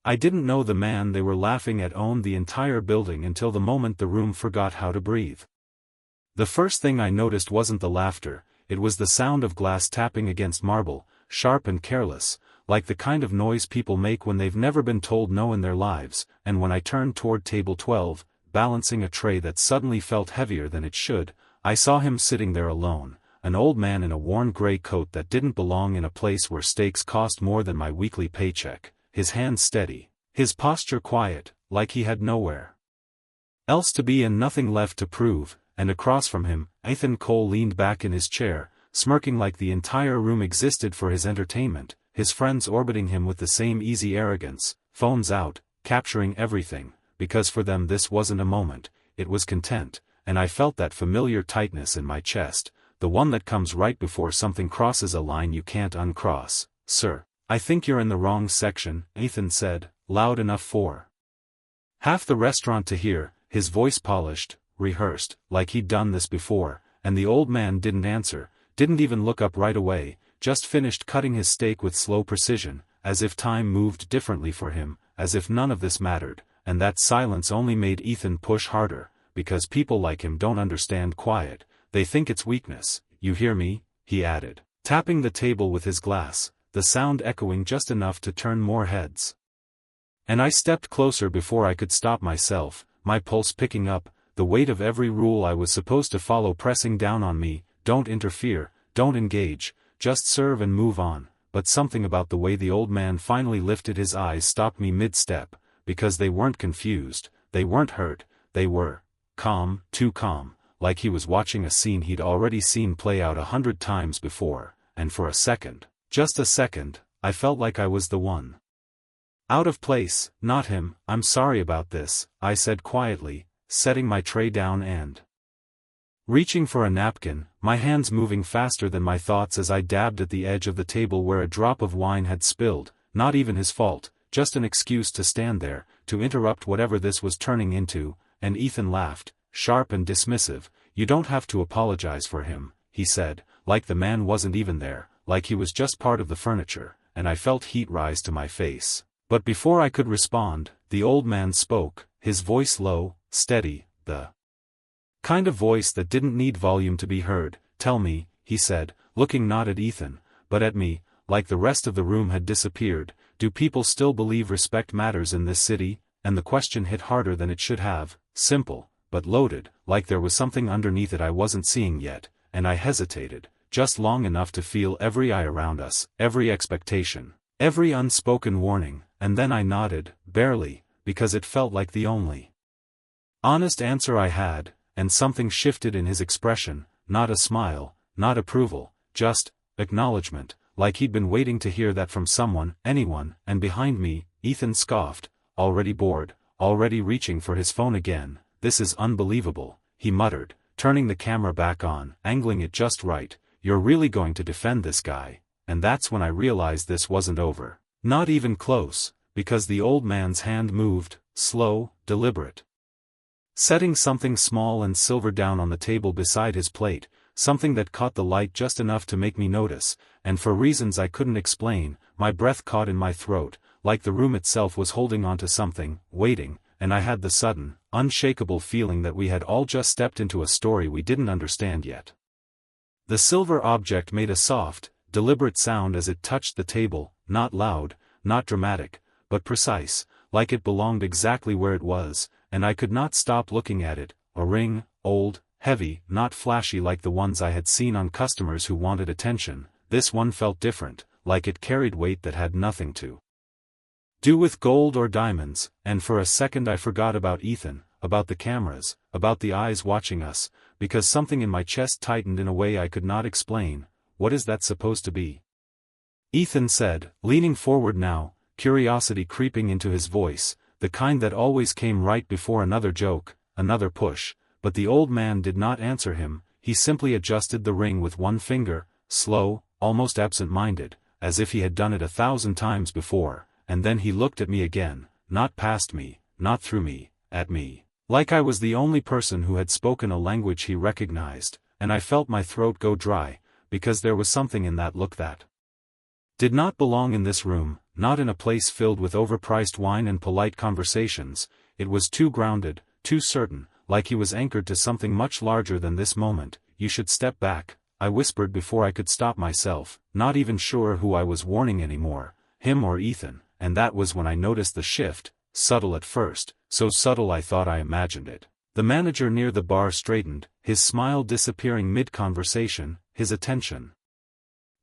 I didn't know the man they were laughing at owned the entire building until the moment the room forgot how to breathe. The first thing I noticed wasn't the laughter, it was the sound of glass tapping against marble, sharp and careless, like the kind of noise people make when they've never been told no in their lives, and when I turned toward table 12, balancing a tray that suddenly felt heavier than it should, I saw him sitting there alone, an old man in a worn gray coat that didn't belong in a place where steaks cost more than my weekly paycheck, his hands steady, his posture quiet, like he had nowhere else to be and nothing left to prove, and across from him, Ethan Cole leaned back in his chair, smirking like the entire room existed for his entertainment, his friends orbiting him with the same easy arrogance, phones out, capturing everything, because for them this wasn't a moment, it was content, and I felt that familiar tightness in my chest, the one that comes right before something crosses a line you can't uncross. "Sir, I think you're in the wrong section," Ethan said, loud enough for half the restaurant to hear, his voice polished, rehearsed, like he'd done this before, and the old man didn't answer, didn't even look up right away, just finished cutting his steak with slow precision, as if time moved differently for him, as if none of this mattered, and that silence only made Ethan push harder, because people like him don't understand quiet, they think it's weakness. "You hear me?" he added, tapping the table with his glass, the sound echoing just enough to turn more heads. And I stepped closer before I could stop myself, my pulse picking up, the weight of every rule I was supposed to follow pressing down on me. Don't interfere, don't engage, just serve and move on. But something about the way the old man finally lifted his eyes stopped me mid-step, because they weren't confused, they weren't hurt, they were calm, too calm, like he was watching a scene he'd already seen play out 100 times before, and for a second, just a second, I felt like I was the one out of place, not him. "I'm sorry about this," I said quietly, setting my tray down and reaching for a napkin, my hands moving faster than my thoughts as I dabbed at the edge of the table where a drop of wine had spilled. Not even his fault, just an excuse to stand there, to interrupt whatever this was turning into, and Ethan laughed, sharp and dismissive. "You don't have to apologize for him," he said, like the man wasn't even there, like he was just part of the furniture, and I felt heat rise to my face. But before I could respond, the old man spoke, his voice low, steady, the kind of voice that didn't need volume to be heard. "Tell me," he said, looking not at Ethan, but at me, like the rest of the room had disappeared, "do people still believe respect matters in this city?" And the question hit harder than it should have, simple, but loaded, like there was something underneath it I wasn't seeing yet, and I hesitated, just long enough to feel every eye around us, every expectation, every unspoken warning, and then I nodded, barely, because it felt like the only honest answer I had, and something shifted in his expression, not a smile, not approval, just acknowledgement, like he'd been waiting to hear that from someone, anyone. And behind me, Ethan scoffed, already bored, already reaching for his phone again. "This is unbelievable," he muttered, turning the camera back on, angling it just right. "You're really going to defend this guy?" And that's when I realized this wasn't over. Not even close, because the old man's hand moved, slow, deliberate, setting something small and silver down on the table beside his plate, something that caught the light just enough to make me notice, and for reasons I couldn't explain, my breath caught in my throat, like the room itself was holding onto something, waiting, and I had the sudden, unshakable feeling that we had all just stepped into a story we didn't understand yet. The silver object made a soft, deliberate sound as it touched the table, not loud, not dramatic, but precise, like it belonged exactly where it was, and I could not stop looking at it. A ring, old, heavy, not flashy like the ones I had seen on customers who wanted attention. This one felt different, like it carried weight that had nothing to do with gold or diamonds, and for a second I forgot about Ethan, about the cameras, about the eyes watching us, because something in my chest tightened in a way I could not explain. "What is that supposed to be?" Ethan said, leaning forward now, curiosity creeping into his voice, the kind that always came right before another joke, another push. But the old man did not answer him, he simply adjusted the ring with one finger, slow, almost absent-minded, as if he had done it 1,000 times before, and then he looked at me again, not past me, not through me, at me, like I was the only person who had spoken a language he recognized, and I felt my throat go dry, because there was something in that look that did not belong in this room, not in a place filled with overpriced wine and polite conversations. It was too grounded, too certain, like he was anchored to something much larger than this moment. "You should step back," I whispered before I could stop myself, not even sure who I was warning anymore, him or Ethan, and that was when I noticed the shift, subtle at first, so subtle I thought I imagined it. The manager near the bar straightened, his smile disappearing mid-conversation, his attention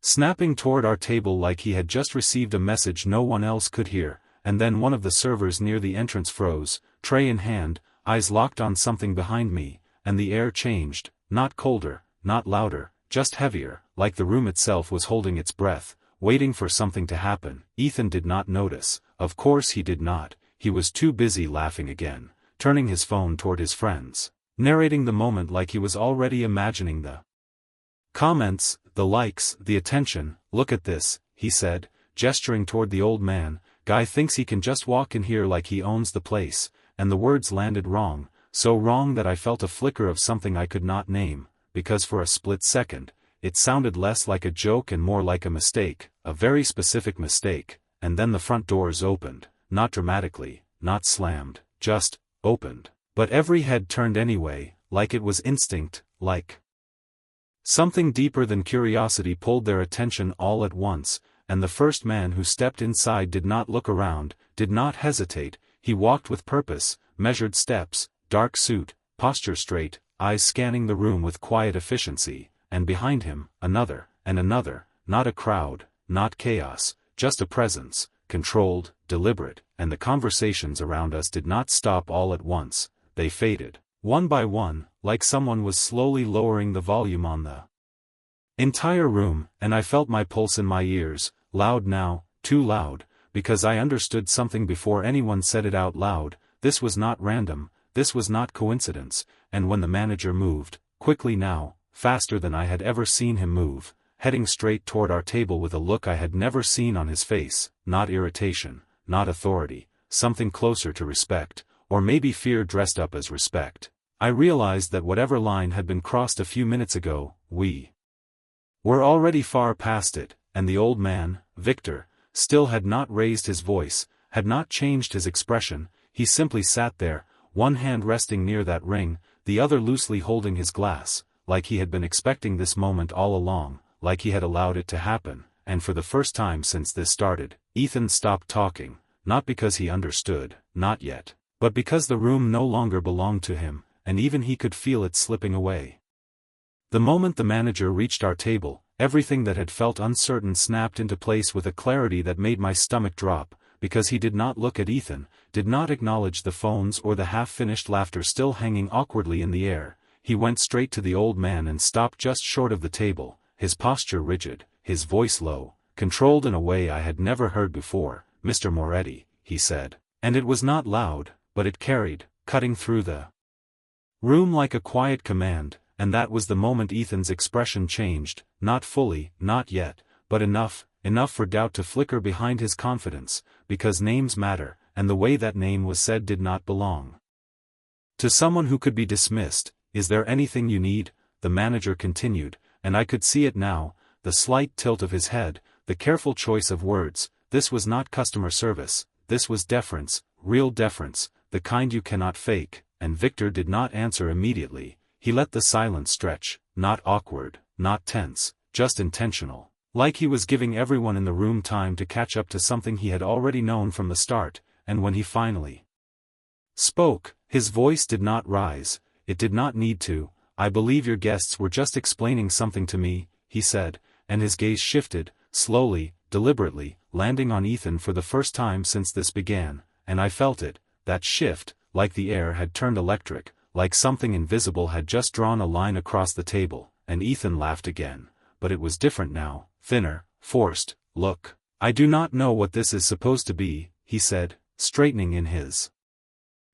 snapping toward our table like he had just received a message no one else could hear, and then one of the servers near the entrance froze, tray in hand, eyes locked on something behind me, and the air changed, not colder, not louder, just heavier, like the room itself was holding its breath, waiting for something to happen. Ethan did not notice, of course he did not, he was too busy laughing again, turning his phone toward his friends, narrating the moment like he was already imagining the comments, the likes, the attention. "Look at this," he said, gesturing toward the old man. "Guy thinks he can just walk in here like he owns the place," and the words landed wrong, so wrong that I felt a flicker of something I could not name, because for a split second, it sounded less like a joke and more like a mistake, a very specific mistake, and then the front doors opened, not dramatically, not slammed, just opened. But every head turned anyway, like it was instinct, like something deeper than curiosity pulled their attention all at once, and the first man who stepped inside did not look around, did not hesitate. He walked with purpose, measured steps, dark suit, posture straight, eyes scanning the room with quiet efficiency, and behind him, another, and another, not a crowd, not chaos, just a presence, controlled, deliberate, and the conversations around us did not stop all at once, they faded, one by one, like someone was slowly lowering the volume on the entire room, and I felt my pulse in my ears, loud now, too loud, because I understood something before anyone said it out loud. This was not random, this was not coincidence, and when the manager moved, quickly now, faster than I had ever seen him move, heading straight toward our table with a look I had never seen on his face, not irritation, not authority, something closer to respect, or maybe fear dressed up as respect, I realized that whatever line had been crossed a few minutes ago, we were already far past it, and the old man, Victor, still had not raised his voice, had not changed his expression. He simply sat there, one hand resting near that ring, the other loosely holding his glass, like he had been expecting this moment all along, like he had allowed it to happen, and for the first time since this started, Ethan stopped talking, not because he understood, not yet, but because the room no longer belonged to him, and even he could feel it slipping away. The moment the manager reached our table, everything that had felt uncertain snapped into place with a clarity that made my stomach drop, because he did not look at Ethan, did not acknowledge the phones or the half-finished laughter still hanging awkwardly in the air. He went straight to the old man and stopped just short of the table, his posture rigid, his voice low, controlled in a way I had never heard before. "Mr. Moretti," he said, and it was not loud, but it carried, cutting through the room like a quiet command, and that was the moment Ethan's expression changed, not fully, not yet, but enough for doubt to flicker behind his confidence, because names matter, and the way that name was said did not belong to someone who could be dismissed. "Is there anything you need?" the manager continued, and I could see it now, the slight tilt of his head, the careful choice of words. This was not customer service, this was deference, real deference, the kind you cannot fake, and Victor did not answer immediately. He let the silence stretch, not awkward, not tense, just intentional, like he was giving everyone in the room time to catch up to something he had already known from the start, and when he finally spoke, his voice did not rise, it did not need to. "I believe your guests were just explaining something to me," he said, and his gaze shifted, slowly, deliberately, landing on Ethan for the first time since this began, and I felt it, that shift, like the air had turned electric, like something invisible had just drawn a line across the table, and Ethan laughed again, but it was different now, thinner, forced. "Look, I do not know what this is supposed to be," he said, straightening in his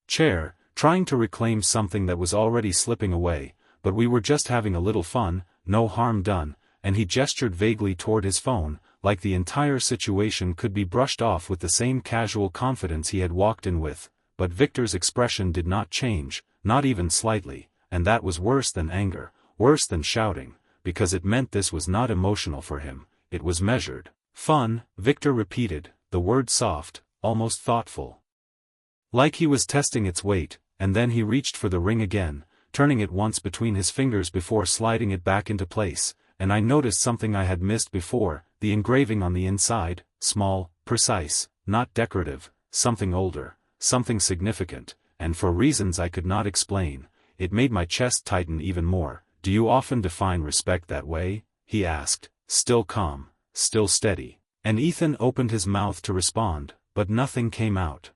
chair, trying to reclaim something that was already slipping away, "but we were just having a little fun, no harm done," and he gestured vaguely toward his phone, like the entire situation could be brushed off with the same casual confidence he had walked in with. But Victor's expression did not change, not even slightly, and that was worse than anger, worse than shouting, because it meant this was not emotional for him, it was measured. "Fun," Victor repeated, the word soft, almost thoughtful. Like he was testing its weight, and then he reached for the ring again, turning it once between his fingers before sliding it back into place, and I noticed something I had missed before, the engraving on the inside, small, precise, not decorative, something older, something significant, and for reasons I could not explain, it made my chest tighten even more. "Do you often define respect that way?" he asked, still calm, still steady. And Ethan opened his mouth to respond, but nothing came out.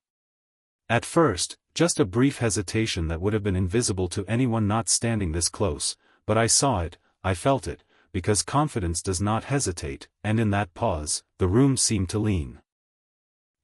At first, just a brief hesitation that would have been invisible to anyone not standing this close, but I saw it, I felt it, because confidence does not hesitate, and in that pause, the room seemed to lean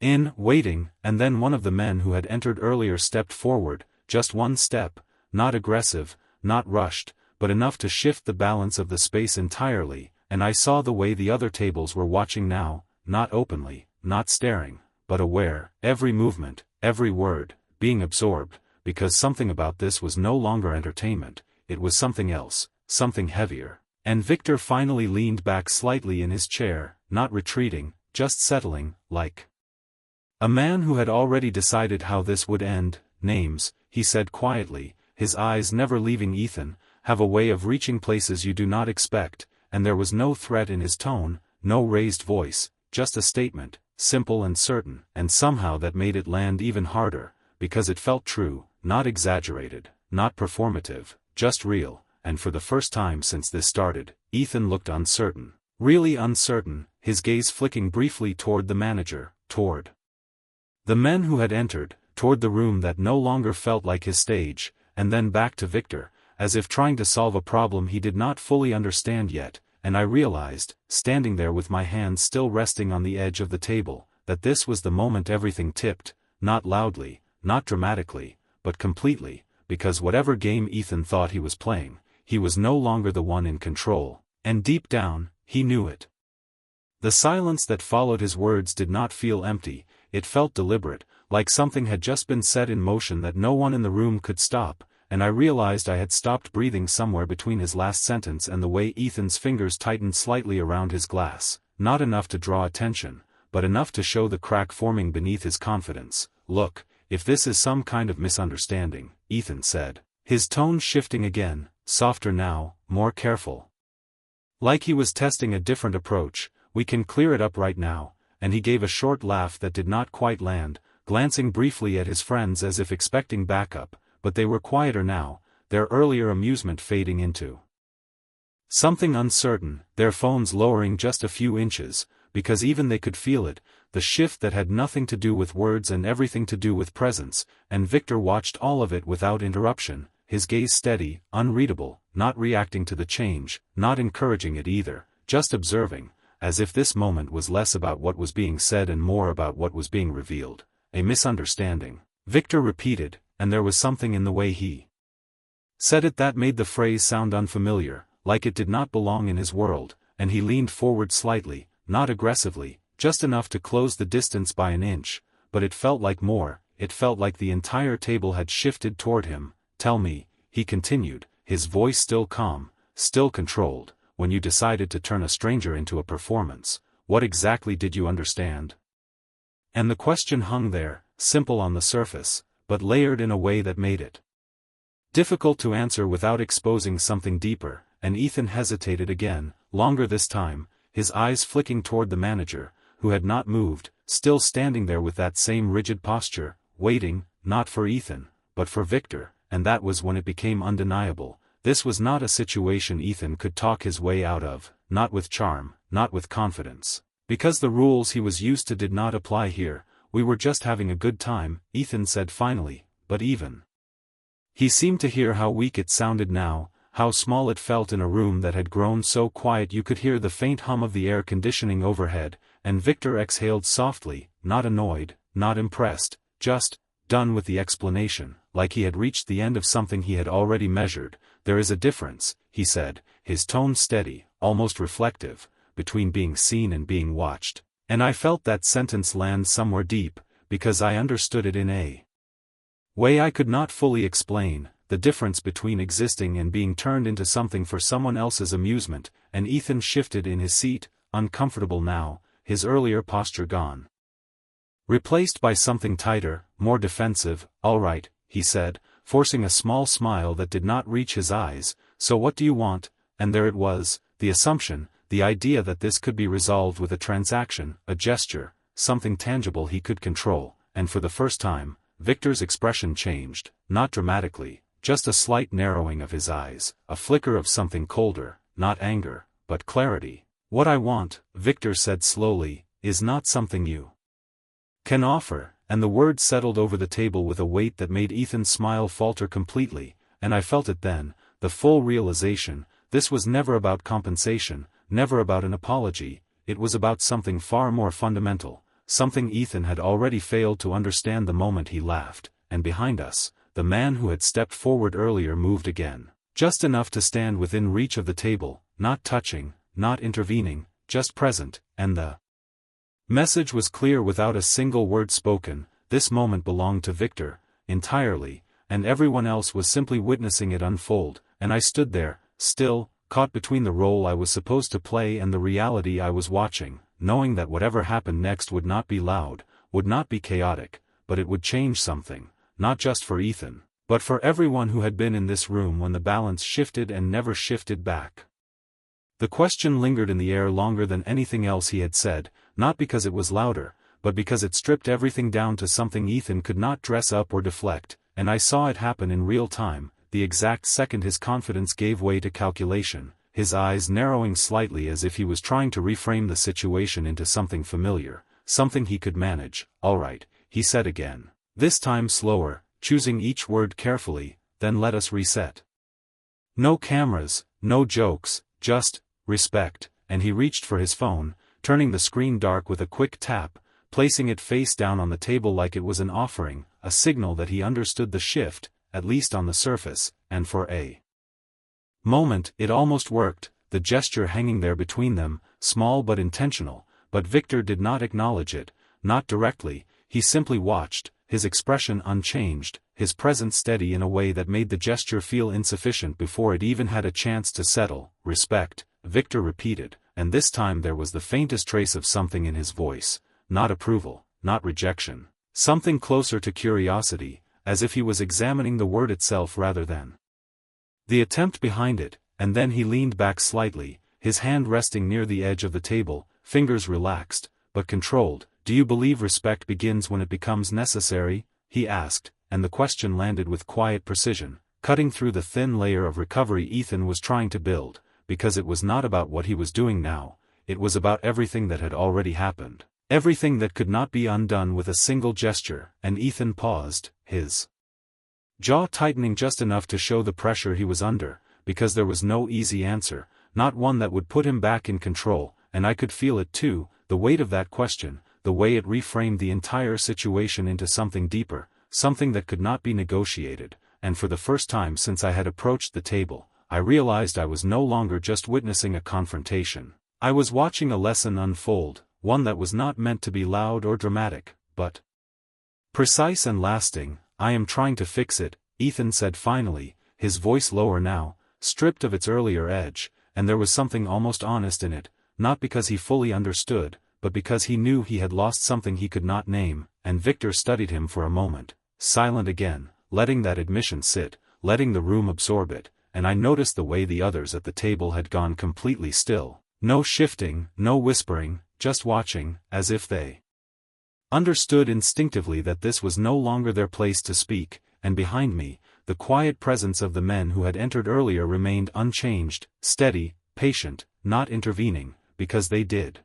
in, waiting, and then one of the men who had entered earlier stepped forward, just one step, not aggressive, not rushed, but enough to shift the balance of the space entirely, and I saw the way the other tables were watching now, not openly, not staring, but aware, every movement, every word, being absorbed, because something about this was no longer entertainment, it was something else, something heavier. And Victor finally leaned back slightly in his chair, not retreating, just settling, like a man who had already decided how this would end. "Names," he said quietly, his eyes never leaving Ethan, "have a way of reaching places you do not expect," and there was no threat in his tone, no raised voice, just a statement, simple and certain, and somehow that made it land even harder, because it felt true, not exaggerated, not performative, just real, and for the first time since this started, Ethan looked uncertain, really uncertain, his gaze flicking briefly toward the manager, toward the men who had entered, toward the room that no longer felt like his stage, and then back to Victor, as if trying to solve a problem he did not fully understand yet, and I realized, standing there with my hands still resting on the edge of the table, that this was the moment everything tipped, not loudly, not dramatically, but completely, because whatever game Ethan thought he was playing, he was no longer the one in control, and deep down, he knew it. The silence that followed his words did not feel empty, it felt deliberate, like something had just been set in motion that no one in the room could stop, and I realized I had stopped breathing somewhere between his last sentence and the way Ethan's fingers tightened slightly around his glass, not enough to draw attention, but enough to show the crack forming beneath his confidence. "Look, if this is some kind of misunderstanding," Ethan said, his tone shifting again, softer now, more careful. Like he was testing a different approach, "we can clear it up right now," and he gave a short laugh that did not quite land, glancing briefly at his friends as if expecting backup, but they were quieter now, their earlier amusement fading into something uncertain, their phones lowering just a few inches, because even they could feel it, the shift that had nothing to do with words and everything to do with presence, and Victor watched all of it without interruption, his gaze steady, unreadable, not reacting to the change, not encouraging it either, just observing, as if this moment was less about what was being said and more about what was being revealed. "A misunderstanding," Victor repeated, and there was something in the way he said it that made the phrase sound unfamiliar, like it did not belong in his world, and he leaned forward slightly, not aggressively, just enough to close the distance by an inch, but it felt like more, it felt like the entire table had shifted toward him. "Tell me," he continued, his voice still calm, still controlled, "when you decided to turn a stranger into a performance, what exactly did you understand?" And the question hung there, simple on the surface, but layered in a way that made it difficult to answer without exposing something deeper, and Ethan hesitated again, longer this time, his eyes flicking toward the manager, who had not moved, still standing there with that same rigid posture, waiting, not for Ethan, but for Victor, and that was when it became undeniable. This was not a situation Ethan could talk his way out of, not with charm, not with confidence. Because the rules he was used to did not apply here. "We were just having a good time," Ethan said finally, but even he seemed to hear how weak it sounded now, how small it felt in a room that had grown so quiet you could hear the faint hum of the air conditioning overhead, and Victor exhaled softly, not annoyed, not impressed, just done with the explanation, like he had reached the end of something he had already measured. "There is a difference," he said, his tone steady, almost reflective, "between being seen and being watched," and I felt that sentence land somewhere deep, because I understood it in a way I could not fully explain, the difference between existing and being turned into something for someone else's amusement, and Ethan shifted in his seat, uncomfortable now, his earlier posture gone. Replaced by something tighter, more defensive. "All right," he said, forcing a small smile that did not reach his eyes, "so what do you want?" And there it was, the assumption, the idea that this could be resolved with a transaction, a gesture, something tangible he could control, and for the first time, Victor's expression changed, not dramatically, just a slight narrowing of his eyes, a flicker of something colder, not anger, but clarity. "What I want," Victor said slowly, "is not something you can offer," and the words settled over the table with a weight that made Ethan's smile falter completely, and I felt it then, the full realization, this was never about compensation, never about an apology, it was about something far more fundamental, something Ethan had already failed to understand the moment he laughed, and behind us, the man who had stepped forward earlier moved again, just enough to stand within reach of the table, not touching, not intervening, just present, and the message was clear without a single word spoken. This moment belonged to Victor, entirely, and everyone else was simply witnessing it unfold, and I stood there, still, caught between the role I was supposed to play and the reality I was watching, knowing that whatever happened next would not be loud, would not be chaotic, but it would change something, not just for Ethan, but for everyone who had been in this room when the balance shifted and never shifted back. The question lingered in the air longer than anything else he had said, not because it was louder, but because it stripped everything down to something Ethan could not dress up or deflect, and I saw it happen in real time, the exact second his confidence gave way to calculation, his eyes narrowing slightly as if he was trying to reframe the situation into something familiar, something he could manage. "All right," he said again, this time slower, choosing each word carefully, "then let us reset. No cameras, no jokes, just respect," and he reached for his phone, turning the screen dark with a quick tap, placing it face down on the table like it was an offering, a signal that he understood the shift, at least on the surface, and for a moment it almost worked, the gesture hanging there between them, small but intentional, but Victor did not acknowledge it, not directly, he simply watched, his expression unchanged, his presence steady in a way that made the gesture feel insufficient before it even had a chance to settle. "Respect," Victor repeated, and this time there was the faintest trace of something in his voice, not approval, not rejection, something closer to curiosity, as if he was examining the word itself rather than the attempt behind it, and then he leaned back slightly, his hand resting near the edge of the table, fingers relaxed, but controlled. "Do you believe respect begins when it becomes necessary?" he asked, and the question landed with quiet precision, cutting through the thin layer of recovery Ethan was trying to build, because it was not about what he was doing now, it was about everything that had already happened, everything that could not be undone with a single gesture, and Ethan paused, his jaw tightening just enough to show the pressure he was under, because there was no easy answer, not one that would put him back in control, and I could feel it too, the weight of that question, the way it reframed the entire situation into something deeper, something that could not be negotiated, and for the first time since I had approached the table, I realized I was no longer just witnessing a confrontation. I was watching a lesson unfold, one that was not meant to be loud or dramatic, but precise and lasting. "I am trying to fix it," Ethan said finally, his voice lower now, stripped of its earlier edge, and there was something almost honest in it, not because he fully understood, but because he knew he had lost something he could not name, and Victor studied him for a moment, silent again, letting that admission sit, letting the room absorb it, and I noticed the way the others at the table had gone completely still, no shifting, no whispering, just watching, as if they understood instinctively that this was no longer their place to speak, and behind me, the quiet presence of the men who had entered earlier remained unchanged, steady, patient, not intervening, because they did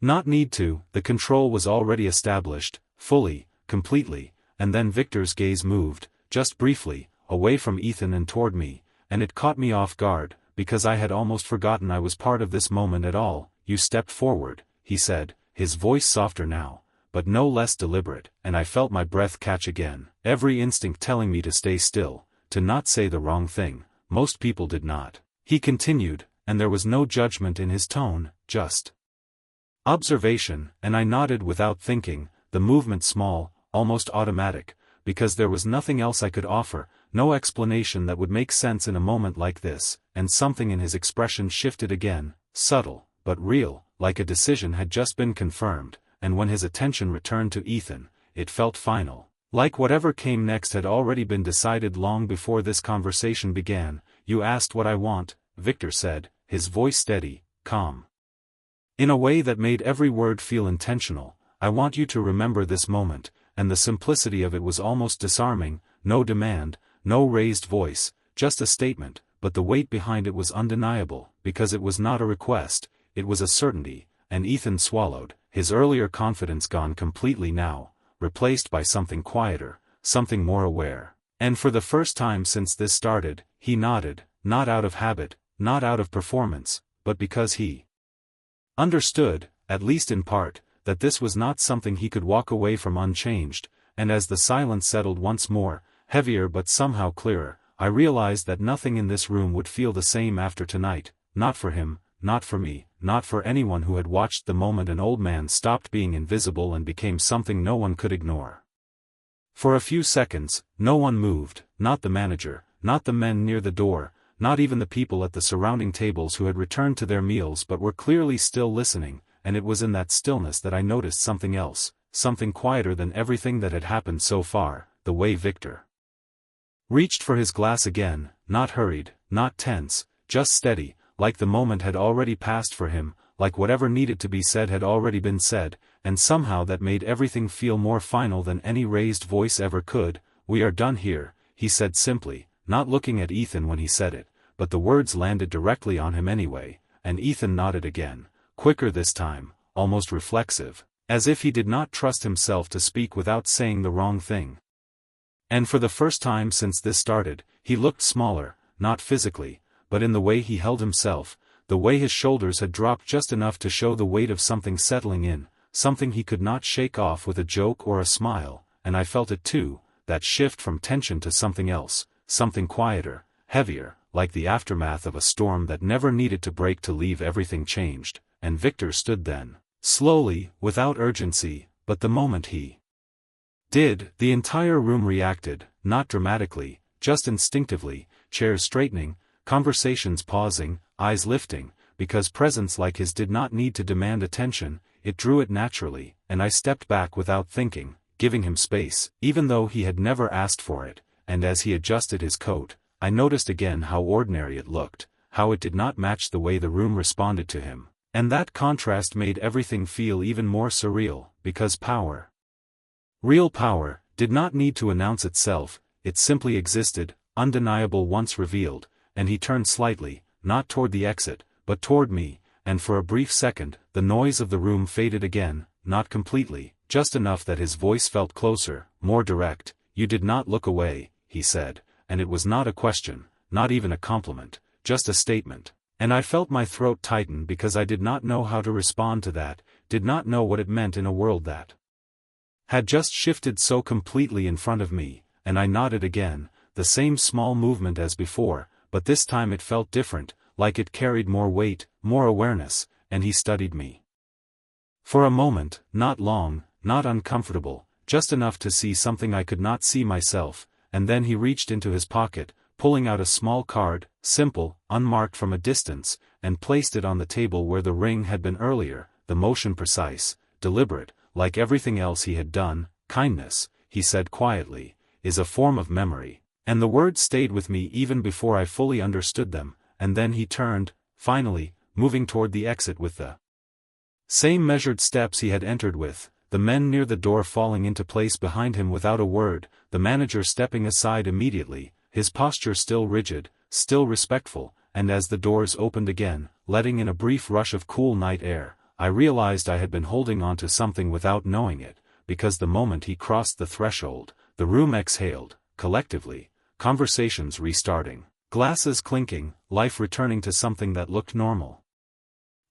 not need to. The control was already established, fully, completely, and then Victor's gaze moved, just briefly, away from Ethan and toward me, and it caught me off guard, because I had almost forgotten I was part of this moment at all. "You stepped forward," he said, his voice softer now, but no less deliberate, and I felt my breath catch again, every instinct telling me to stay still, to not say the wrong thing. Most people did not. He continued, and there was no judgment in his tone, just observation, and I nodded without thinking, the movement small, almost automatic, because there was nothing else I could offer, no explanation that would make sense in a moment like this, and something in his expression shifted again, subtle, but real, like a decision had just been confirmed, and when his attention returned to Ethan, it felt final. Like whatever came next had already been decided long before this conversation began. "You asked what I want," Victor said, his voice steady, calm. In a way that made every word feel intentional. "I want you to remember this moment," and the simplicity of it was almost disarming. No demand, no raised voice, just a statement, but the weight behind it was undeniable, because it was not a request, it was a certainty, and Ethan swallowed, his earlier confidence gone completely now, replaced by something quieter, something more aware. And for the first time since this started, he nodded, not out of habit, not out of performance, but because he understood, at least in part, that this was not something he could walk away from unchanged. And as the silence settled once more, heavier but somehow clearer, I realized that nothing in this room would feel the same after tonight, not for him, not for me, not for anyone who had watched the moment an old man stopped being invisible and became something no one could ignore. For a few seconds, no one moved, not the manager, not the men near the door, not even the people at the surrounding tables who had returned to their meals but were clearly still listening, and it was in that stillness that I noticed something else, something quieter than everything that had happened so far, the way Victor reached for his glass again, not hurried, not tense, just steady, like the moment had already passed for him, like whatever needed to be said had already been said, and somehow that made everything feel more final than any raised voice ever could. "We are done here," he said simply, not looking at Ethan when he said it, but the words landed directly on him anyway, and Ethan nodded again, quicker this time, almost reflexive, as if he did not trust himself to speak without saying the wrong thing. And for the first time since this started, he looked smaller, not physically, but in the way he held himself, the way his shoulders had dropped just enough to show the weight of something settling in, something he could not shake off with a joke or a smile, and I felt it too, that shift from tension to something else, something quieter, heavier, like the aftermath of a storm that never needed to break to leave everything changed. And Victor stood then, slowly, without urgency, but the moment he did, the entire room reacted, not dramatically, just instinctively, chairs straightening, conversations pausing, eyes lifting, because presence like his did not need to demand attention, it drew it naturally, and I stepped back without thinking, giving him space, even though he had never asked for it, and as he adjusted his coat, I noticed again how ordinary it looked, how it did not match the way the room responded to him. And that contrast made everything feel even more surreal, because power, real power, did not need to announce itself, it simply existed, undeniable once revealed, and he turned slightly, not toward the exit, but toward me, and for a brief second, the noise of the room faded again, not completely, just enough that his voice felt closer, more direct. "You did not look away," he said, and it was not a question, not even a compliment, just a statement. And I felt my throat tighten because I did not know how to respond to that, did not know what it meant in a world that had just shifted so completely in front of me, and I nodded again, the same small movement as before, but this time it felt different, like it carried more weight, more awareness, and he studied me. For a moment, not long, not uncomfortable, just enough to see something I could not see myself, and then he reached into his pocket, pulling out a small card, simple, unmarked from a distance, and placed it on the table where the ring had been earlier, the motion precise, deliberate, like everything else he had done. "Kindness," he said quietly, "is a form of memory," and the words stayed with me even before I fully understood them, and then he turned, finally, moving toward the exit with the same measured steps he had entered with, the men near the door falling into place behind him without a word, the manager stepping aside immediately, his posture still rigid, still respectful, and as the doors opened again, letting in a brief rush of cool night air, I realized I had been holding on to something without knowing it, because the moment he crossed the threshold, the room exhaled, collectively, conversations restarting, glasses clinking, life returning to something that looked normal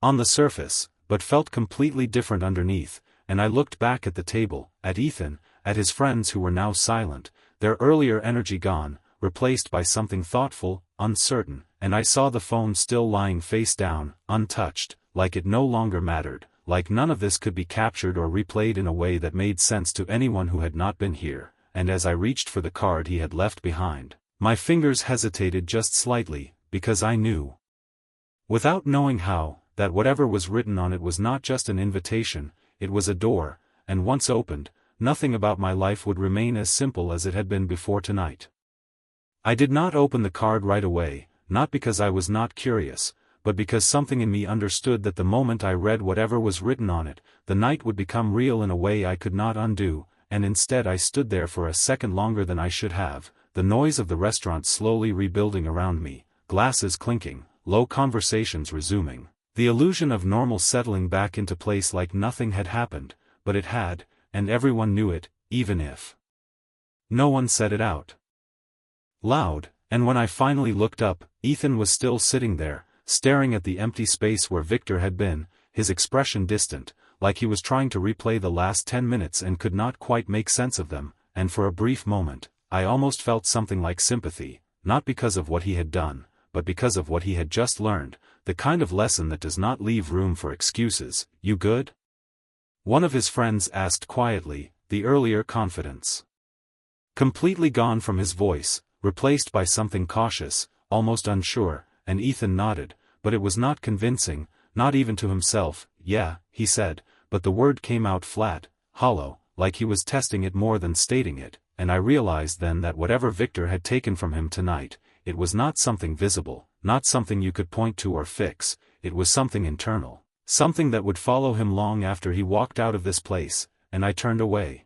on the surface, but felt completely different underneath, and I looked back at the table, at Ethan, at his friends who were now silent, their earlier energy gone, replaced by something thoughtful, uncertain, and I saw the phone still lying face down, untouched, like it no longer mattered, like none of this could be captured or replayed in a way that made sense to anyone who had not been here, and as I reached for the card he had left behind, my fingers hesitated just slightly, because I knew, without knowing how, that whatever was written on it was not just an invitation, it was a door, and once opened, nothing about my life would remain as simple as it had been before tonight. I did not open the card right away, not because I was not curious, but because something in me understood that the moment I read whatever was written on it, the night would become real in a way I could not undo, and instead I stood there for a second longer than I should have, the noise of the restaurant slowly rebuilding around me, glasses clinking, low conversations resuming, the illusion of normal settling back into place like nothing had happened, but it had, and everyone knew it, even if no one said it out loud. And when I finally looked up, Ethan was still sitting there, staring at the empty space where Victor had been, his expression distant, like he was trying to replay the last 10 minutes and could not quite make sense of them, and for a brief moment, I almost felt something like sympathy, not because of what he had done, but because of what he had just learned, the kind of lesson that does not leave room for excuses. "You good?" one of his friends asked quietly, the earlier confidence completely gone from his voice, replaced by something cautious, almost unsure, and Ethan nodded, but it was not convincing, not even to himself. "Yeah," he said, but the word came out flat, hollow, like he was testing it more than stating it, and I realized then that whatever Victor had taken from him tonight, it was not something visible, not something you could point to or fix, it was something internal, something that would follow him long after he walked out of this place, and I turned away.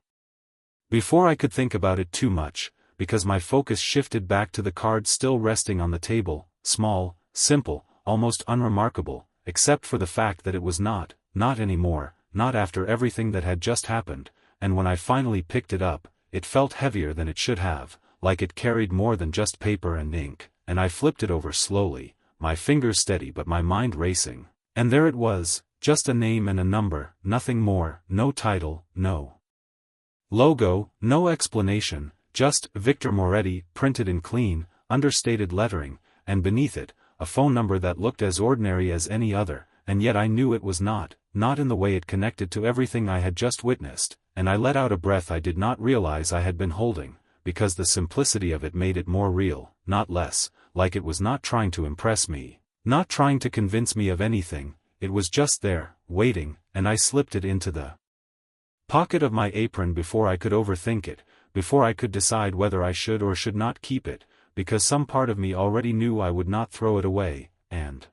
Before I could think about it too much, because my focus shifted back to the card still resting on the table, small, simple, almost unremarkable, except for the fact that it was not anymore, not after everything that had just happened, and when I finally picked it up, it felt heavier than it should have, like it carried more than just paper and ink, and I flipped it over slowly, my fingers steady but my mind racing, and there it was, just a name and a number, nothing more, no title, no logo, no explanation, just Victor Moretti printed in clean, understated lettering, and beneath it, a phone number that looked as ordinary as any other, and yet I knew it was not in the way it connected to everything I had just witnessed, and I let out a breath I did not realize I had been holding, because the simplicity of it made it more real, not less, like it was not trying to impress me, not trying to convince me of anything, it was just there, waiting, and I slipped it into the pocket of my apron before I could overthink it, before I could decide whether I should or should not keep it, because some part of me already knew I would not throw it away, and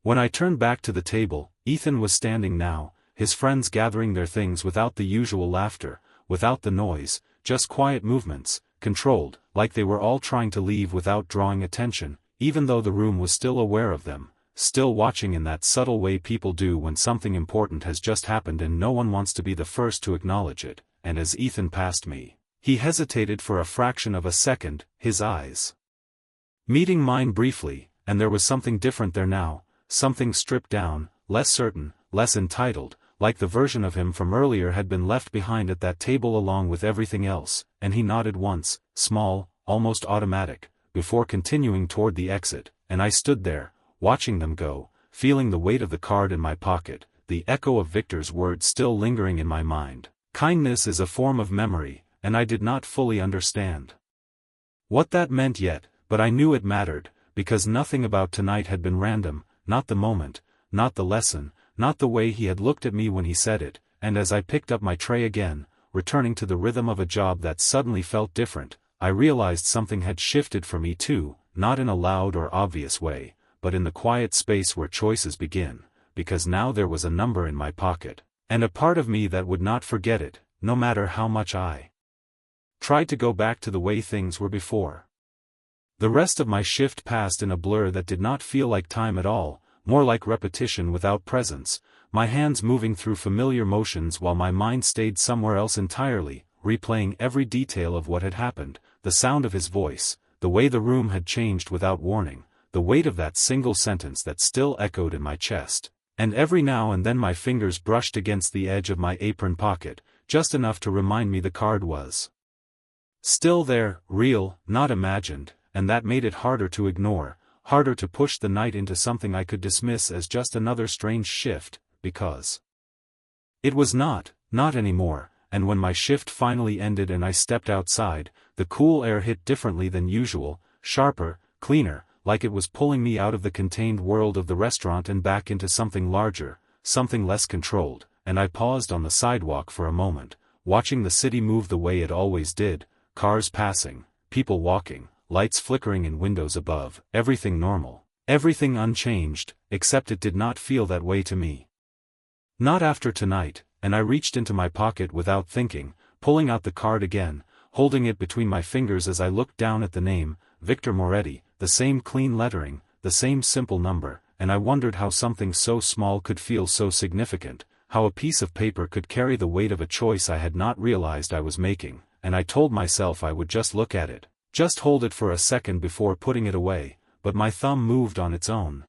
when I turned back to the table, Ethan was standing now, his friends gathering their things without the usual laughter, without the noise, just quiet movements, controlled, like they were all trying to leave without drawing attention, even though the room was still aware of them, still watching in that subtle way people do when something important has just happened and no one wants to be the first to acknowledge it. And as Ethan passed me, he hesitated for a fraction of a second, his eyes meeting mine briefly, and there was something different there now, something stripped down, less certain, less entitled, like the version of him from earlier had been left behind at that table along with everything else, and he nodded once, small, almost automatic, before continuing toward the exit, and I stood there, watching them go, feeling the weight of the card in my pocket, the echo of Victor's words still lingering in my mind. Kindness is a form of memory, and I did not fully understand what that meant yet, but I knew it mattered, because nothing about tonight had been random, not the moment, not the lesson, not the way he had looked at me when he said it, and as I picked up my tray again, returning to the rhythm of a job that suddenly felt different, I realized something had shifted for me too, not in a loud or obvious way, but in the quiet space where choices begin, because now there was a number in my pocket, and a part of me that would not forget it, no matter how much I tried to go back to the way things were before. The rest of my shift passed in a blur that did not feel like time at all, more like repetition without presence, my hands moving through familiar motions while my mind stayed somewhere else entirely, replaying every detail of what had happened, the sound of his voice, the way the room had changed without warning, the weight of that single sentence that still echoed in my chest, and every now and then my fingers brushed against the edge of my apron pocket, just enough to remind me the card was still there, real, not imagined, and that made it harder to ignore, harder to push the night into something I could dismiss as just another strange shift, because it was not anymore, and when my shift finally ended and I stepped outside, the cool air hit differently than usual, sharper, cleaner, like it was pulling me out of the contained world of the restaurant and back into something larger, something less controlled, and I paused on the sidewalk for a moment, watching the city move the way it always did, cars passing, people walking, lights flickering in windows above, everything normal, everything unchanged, except it did not feel that way to me. Not after tonight, and I reached into my pocket without thinking, pulling out the card again, holding it between my fingers as I looked down at the name, Victor Moretti, the same clean lettering, the same simple number, and I wondered how something so small could feel so significant, how a piece of paper could carry the weight of a choice I had not realized I was making, and I told myself I would just look at it, just hold it for a second before putting it away, but my thumb moved on its own.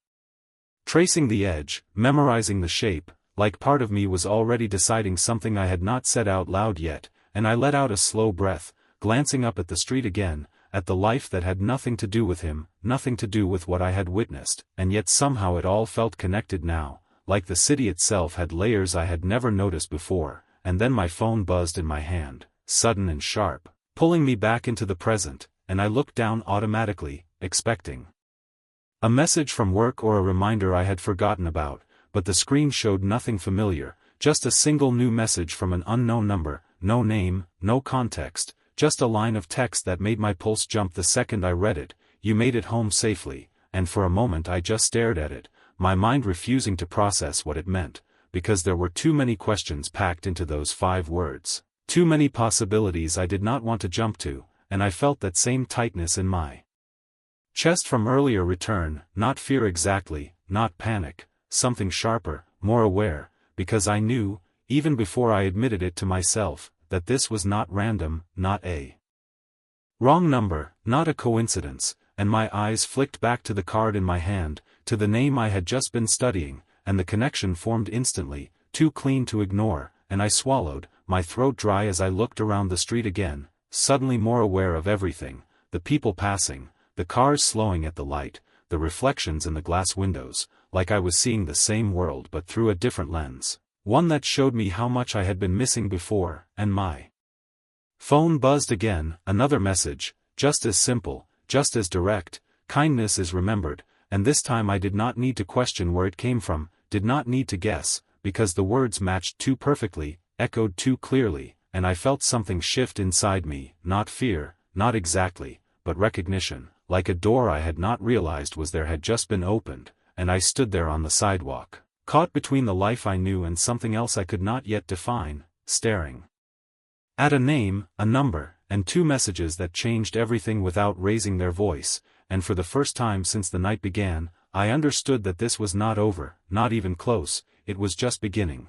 Tracing the edge, memorizing the shape, like part of me was already deciding something I had not said out loud yet, and I let out a slow breath, glancing up at the street again, at the life that had nothing to do with him, nothing to do with what I had witnessed, and yet somehow it all felt connected now, like the city itself had layers I had never noticed before, and then my phone buzzed in my hand, sudden and sharp, pulling me back into the present, and I looked down automatically, expecting a message from work or a reminder I had forgotten about, but the screen showed nothing familiar, just a single new message from an unknown number, no name, no context, just a line of text that made my pulse jump the second I read it. You made it home safely, and for a moment I just stared at it, my mind refusing to process what it meant, because there were too many questions packed into those 5 words, too many possibilities I did not want to jump to, and I felt that same tightness in my chest from earlier return, not fear exactly, not panic, something sharper, more aware, because I knew, even before I admitted it to myself, that this was not random, not a wrong number, not a coincidence, and my eyes flicked back to the card in my hand, to the name I had just been studying, and the connection formed instantly, too clean to ignore, and I swallowed, my throat dry as I looked around the street again, suddenly more aware of everything, the people passing, the cars slowing at the light, the reflections in the glass windows, like I was seeing the same world but through a different lens, one that showed me how much I had been missing before, and my phone buzzed again, another message, just as simple, just as direct, kindness is remembered, and this time I did not need to question where it came from, did not need to guess, because the words matched too perfectly, echoed too clearly, and I felt something shift inside me, not fear, not exactly, but recognition, like a door I had not realized was there had just been opened, and I stood there on the sidewalk, caught between the life I knew and something else I could not yet define, staring at a name, a number, and 2 messages that changed everything without raising their voice, and for the first time since the night began, I understood that this was not over, not even close, it was just beginning.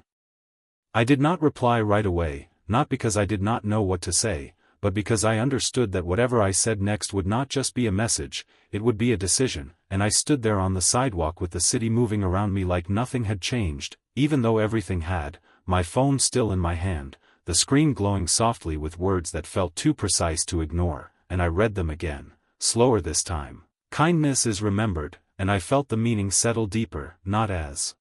I did not reply right away, not because I did not know what to say, but because I understood that whatever I said next would not just be a message, it would be a decision, and I stood there on the sidewalk with the city moving around me like nothing had changed, even though everything had, my phone still in my hand, the screen glowing softly with words that felt too precise to ignore, and I read them again, slower this time. Kindness is remembered, and I felt the meaning settle deeper, not as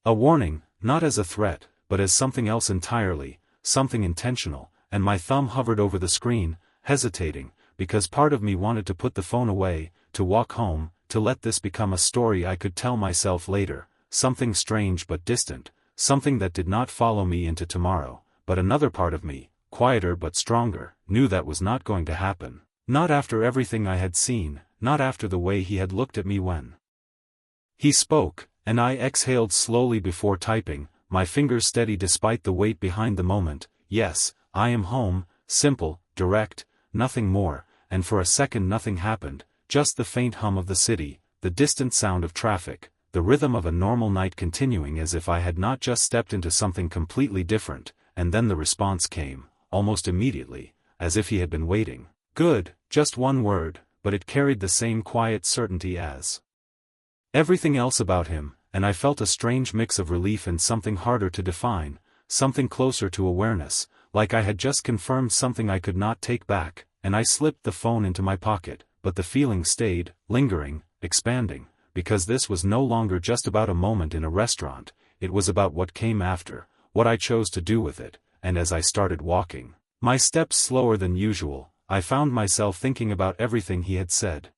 a warning, not as a threat, but as something else entirely, something intentional, and my thumb hovered over the screen, hesitating, because part of me wanted to put the phone away, to walk home, to let this become a story I could tell myself later, something strange but distant, something that did not follow me into tomorrow, but another part of me, quieter but stronger, knew that was not going to happen, not after everything I had seen, not after the way he had looked at me when he spoke, and I exhaled slowly before typing, my fingers steady despite the weight behind the moment. Yes, I am home, simple, direct, nothing more, and for a second nothing happened, just the faint hum of the city, the distant sound of traffic, the rhythm of a normal night continuing as if I had not just stepped into something completely different, and then the response came, almost immediately, as if he had been waiting. Good, just one word, but it carried the same quiet certainty as everything else about him, and I felt a strange mix of relief and something harder to define, something closer to awareness, like I had just confirmed something I could not take back, and I slipped the phone into my pocket, but the feeling stayed, lingering, expanding, because this was no longer just about a moment in a restaurant, it was about what came after, what I chose to do with it, and as I started walking, my steps slower than usual, I found myself thinking about everything he had said.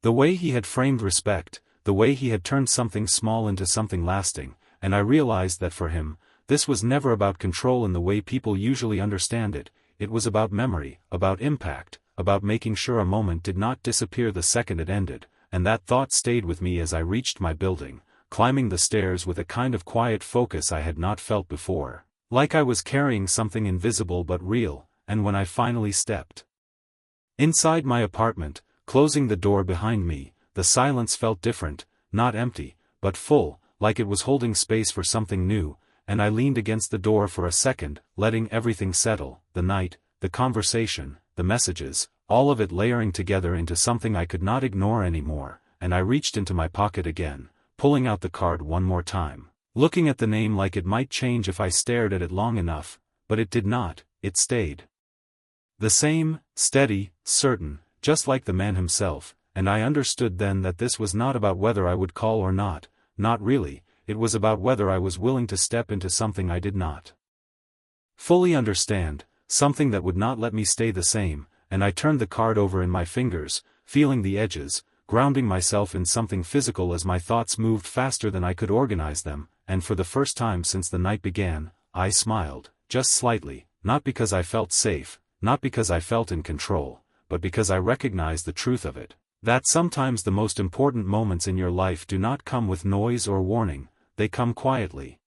The way he had framed respect, the way he had turned something small into something lasting, and I realized that for him, this was never about control in the way people usually understand it. It was about memory, about impact, about making sure a moment did not disappear the second it ended, and that thought stayed with me as I reached my building, climbing the stairs with a kind of quiet focus I had not felt before, like I was carrying something invisible but real. And when I finally stepped inside my apartment, closing the door behind me, the silence felt different, not empty, but full, like it was holding space for something new, and I leaned against the door for a second, letting everything settle, the night, the conversation, the messages, all of it layering together into something I could not ignore anymore, and I reached into my pocket again, pulling out the card one more time, looking at the name like it might change if I stared at it long enough, but it did not. It stayed the same, steady, certain, just like the man himself, and I understood then that this was not about whether I would call or not, not really. It was about whether I was willing to step into something I did not fully understand, something that would not let me stay the same, and I turned the card over in my fingers, feeling the edges, grounding myself in something physical as my thoughts moved faster than I could organize them, and for the first time since the night began, I smiled, just slightly, not because I felt safe, not because I felt in control, but because I recognized the truth of it, that sometimes the most important moments in your life do not come with noise or warning. They come quietly,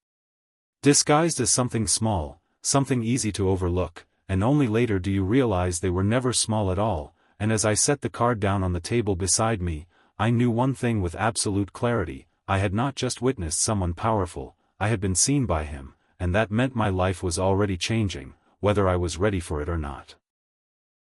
disguised as something small, something easy to overlook, and only later do you realize they were never small at all. And as I set the card down on the table beside me, I knew one thing with absolute clarity: I had not just witnessed someone powerful, I had been seen by him, and that meant my life was already changing, whether I was ready for it or not.